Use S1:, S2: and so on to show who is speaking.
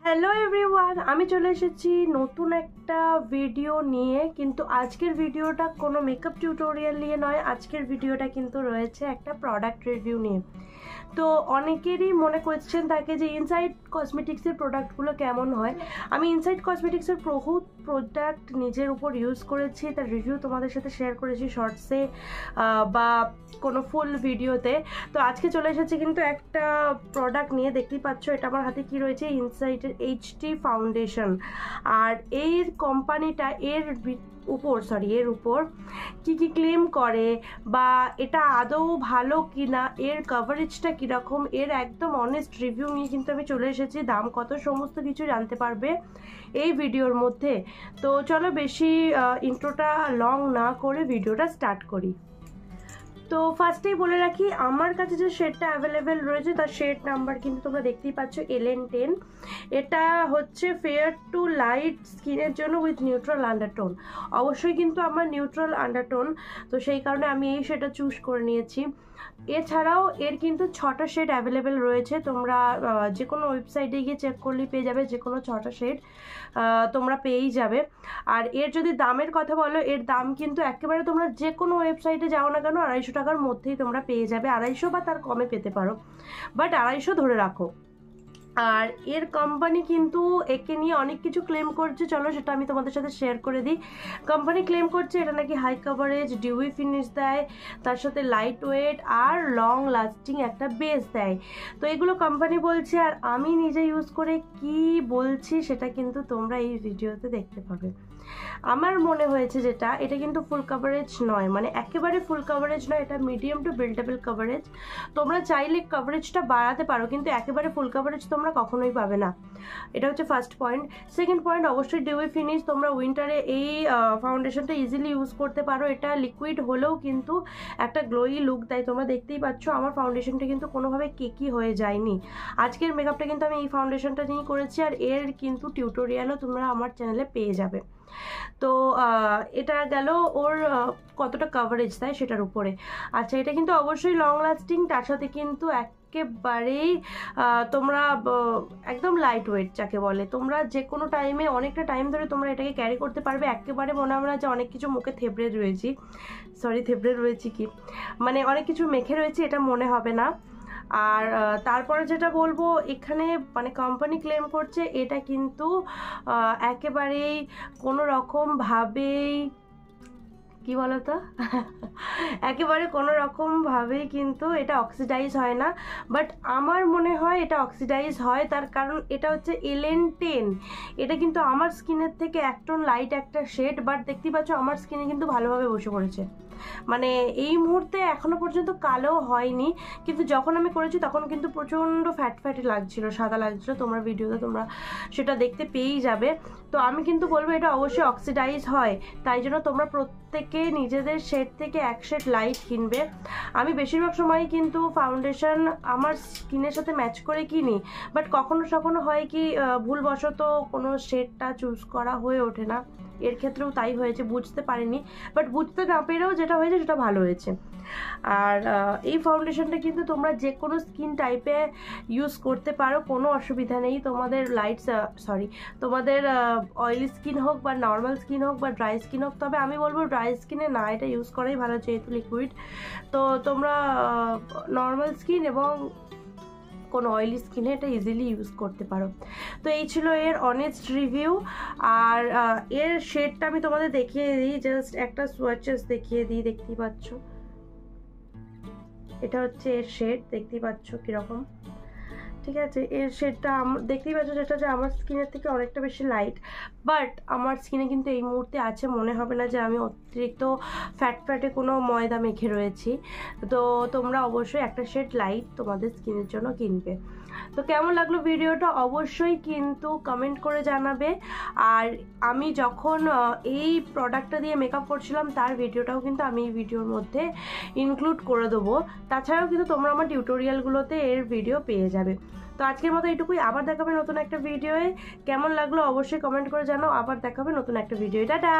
S1: Hello everyone, আমি চলে এসেছি নতুন একটা ভিডিও নিয়ে। কিন্তু আজকের ভিডিওটা কোনো মেকআপ টিউটোরিয়াল নিয়ে নয়, আজকের ভিডিওটা কিন্তু রয়েছে একটা প্রোডাক্ট রিভিউ নিয়ে। তো অনেকেরই মনে কোয়েশ্চেন থাকে যে ইনসাইড কসমেটিক্সের প্রোডাক্টগুলো কেমন হয়। আমি ইনসাইড কসমেটিক্সের বহুত প্রোডাক্ট নিজের উপর ইউজ করেছি, তার রিভিউ তোমাদের সাথে শেয়ার করেছি শর্টসে বা কোনো ফুল ভিডিওতে। তো আজকে চলে এসেছি কিন্তু একটা প্রোডাক্ট নিয়ে। দেখতেই পাচ্ছ এটা আমার হাতে কি রয়েছে, ইনসাইডের এইচডি ফাউন্ডেশন। আর এর কোম্পানিটা এর উপর কি কি ক্লেম করে বা এটা আদৌ ভালো কি না, এর কভারেজটা কীরকম, এর একদম অনেস্ট রিভিউ নিয়ে কিন্তু আমি চলে এসেছি। দাম কত সমস্ত কিছু জানতে পারবে এই ভিডিওর মধ্যে। তো চলো বেশি ইন্ট্রোটা লং না করে ভিডিওটা স্টার্ট করি। তো ফার্স্টেই বলে রাখি, আমার কাছে যে শেডটা অ্যাভেলেবেল রয়েছে তার শেড নাম্বার কিন্তু তোমরা দেখতেই পাচ্ছ LN10। এটা হচ্ছে ফেয়ার টু লাইট স্কিনের জন্য উইথ নিউট্রাল আন্ডারটোন। অবশ্যই কিন্তু আমার নিউট্রাল আন্ডারটোন, তো সেই কারণে আমি এই শেডটা চুজ করে নিয়েছি। এছাড়াও এর কিন্তু 6টা শেড অ্যাভেলেবেল রয়েছে। তোমরা যে কোনো ওয়েবসাইটে গিয়ে চেক করলেই পেয়ে যাবে, যে কোনো 6টা শেড তোমরা পেয়েই যাবে। আর এর যদি দামের কথা বলো, এর দাম কিন্তু একেবারে তোমরা যে কোনো ওয়েবসাইটে যাও না কেন 250 টাকার মধ্যেই তোমরা পেয়ে যাবে। 250 বা তার কমে পেতে পারো, বাট 250 ধরে রাখো। আর এর কোম্পানি কিন্তু একে নিয়ে অনেক কিছু ক্লেম করছে, চলো সেটা আমি তোমাদের সাথে শেয়ার করে দিই। কোম্পানি ক্লেম করছে এটা নাকি হাই কভারেজ, ডিউই ফিনিশ দেয়, তার সাথে লাইট ওয়েট আর লং লাস্টিং একটা বেস দেয়। তো এগুলো কোম্পানি বলছে, আর আমি নিজে ইউজ করে কি বলছি সেটা কিন্তু তোমরা এই ভিডিওতে দেখতে পাবে। আমার মনে হয়েছে যেটা, এটা কিন্তু ফুল কভারেজ নয়, মানে একেবারে ফুল কভারেজ নয়, এটা মিডিয়াম টু বিল্ডেবল কভারেজ। তোমরা চাইলে কভারেজটা বাড়াতে পারো, কিন্তু একেবারে ফুল কভারেজ তোমরা কখনোই পাবে না। এটা হচ্ছে ফার্স্ট পয়েন্ট। সেকেন্ড পয়েন্ট, অবশ্যই ডিউই ফিনিশ। তোমরা উইন্টারে এই ফাউন্ডেশনটা ইজিলি ইউজ করতে পারো। এটা লিকুইড হলেও কিন্তু একটা গ্লোই লুক দেয়। তোমরা দেখতেই পাচ্ছ আমার ফাউন্ডেশনটা কিন্তু কোনোভাবে কেকি হয়ে যায়নি। আজকের মেকআপটা কিন্তু আমি এই ফাউন্ডেশনটা নিয়েই করেছি, আর এর কিন্তু টিউটোরিয়ালও তোমরা আমার চ্যানেলে পেয়ে যাবে। তো এটা গেল ওর কতটা কভারেজ দেয় সেটার উপরে। আচ্ছা, এটা কিন্তু অবশ্যই লং লাস্টিং, তার সাথে কিন্তু একেবারেই তোমরা একদম লাইট ওয়েট যাকে বলে। তোমরা যে কোনো টাইমে অনেকটা টাইম ধরে তোমরা এটাকে ক্যারি করতে পারবে। একেবারে মনে হবে না যে অনেক কিছু মুখে থেবড়ে রয়েছি কি মানে অনেক কিছু মেখে রয়েছে, এটা মনে হবে না। আর তারপরে যেটা বলবো, এখানে মানে কোম্পানি ক্লেম করছে এটা কিন্তু একেবারেই কোনো রকমভাবেই কি বলতো একেবারে কোনো রকমভাবেই কিন্তু এটা অক্সিডাইজ হয় না। বাট আমার মনে হয় এটা অক্সিডাইজ হয়, তার কারণ এটা হচ্ছে LN10। এটা কিন্তু আমার স্কিনের থেকে এক টোন লাইট একটা শেড, বাট দেখতেই পাচ্ছ আমার স্কিনে কিন্তু ভালোভাবে বসে পড়েছে। মানে এই মুহূর্তে এখনো পর্যন্ত কালো হয়নি, কিন্তু যখন আমি করেছি তখন কিন্তু প্রচণ্ড ফ্যাটি লাগছিল, সাদা লাগছিল। তোমরা ভিডিওতে তোমরা সেটা দেখতে পেয়েই যাবে। তো আমি কিন্তু বলবো এটা অবশ্যই অক্সিডাইজ হয়, তাই জন্য তোমরা প্রত্যেকে নিজেদের শেড থেকে এক শেড লাইট কিনবে। আমি বেশিরভাগ সময়ই কিন্তু ফাউন্ডেশন আমার স্কিনের সাথে ম্যাচ করে কিনি, বাট কখনো হয় কি ভুলবশত কোনো শেডটা চুজ করা হয়ে ওঠে না। এর ক্ষেত্রেও তাই হয়েছে, বুঝতে পারিনি, বাট বুঝতে না পেরেও যেটা হয়েছে সেটা ভালো হয়েছে। আর এই ফাউন্ডেশনটা কিন্তু তোমরা যে কোনো স্কিন টাইপে ইউজ করতে পারো, কোনো অসুবিধা নেই। তোমাদের তোমাদের অয়েলি স্কিন হোক বা নর্মাল স্কিন হোক বা ড্রাই স্কিন হোক, তবে আমি বলবো ড্রাই স্কিনে না এটা ইউজ করাই ভালো, যেহেতু লিকুইড। তো তোমরা নর্মাল স্কিন এবং কোনো অয়েলি স্কিনে এটা ইজিলি ইউজ করতে পারো। তো এই ছিল এর অনেস্ট রিভিউ। আর এর শেডটা আমি তোমাদের দেখিয়ে দিই, জাস্ট একটা সোয়াচেস দেখিয়ে দিই। দেখতেই পাচ্ছ এটা হচ্ছে এর শেড, দেখতেই পাচ্ছ কীরকম, ঠিক আছে। এর শেডটা দেখতেই পাচ্ছ যেটা যে আমার স্কিনের থেকে অনেকটা বেশি লাইট, বাট আমার স্কিনে কিন্তু এই মুহূর্তে আছে, মনে হবে না যে আমি অতিরিক্ত ফ্যাটে কোনো ময়দা মেখে রয়েছি। তো তোমরা অবশ্যই একটা শেড লাইট তোমাদের স্কিনের জন্য কিনবে। তো কেমন লাগলো ভিডিওটা অবশ্যই কিন্তু কমেন্ট করে জানাবে। আর আমি যখন এই প্রোডাক্টটা দিয়ে মেকআপ করছিলাম তার ভিডিওটাও কিন্তু আমি এই ভিডিওর মধ্যে ইনক্লুড করে দেবো। তাছাড়াও কিন্তু তোমরা আমার টিউটোরিয়ালগুলোতে এর ভিডিও পেয়ে যাবে। তো আজকের মতো এইটুকুই, আবার দেখাবে নতুন একটা ভিডিওয়ে। কেমন লাগলো অবশ্যই কমেন্ট করে জানাও। আবার দেখাবে নতুন একটা ভিডিও। টাটা।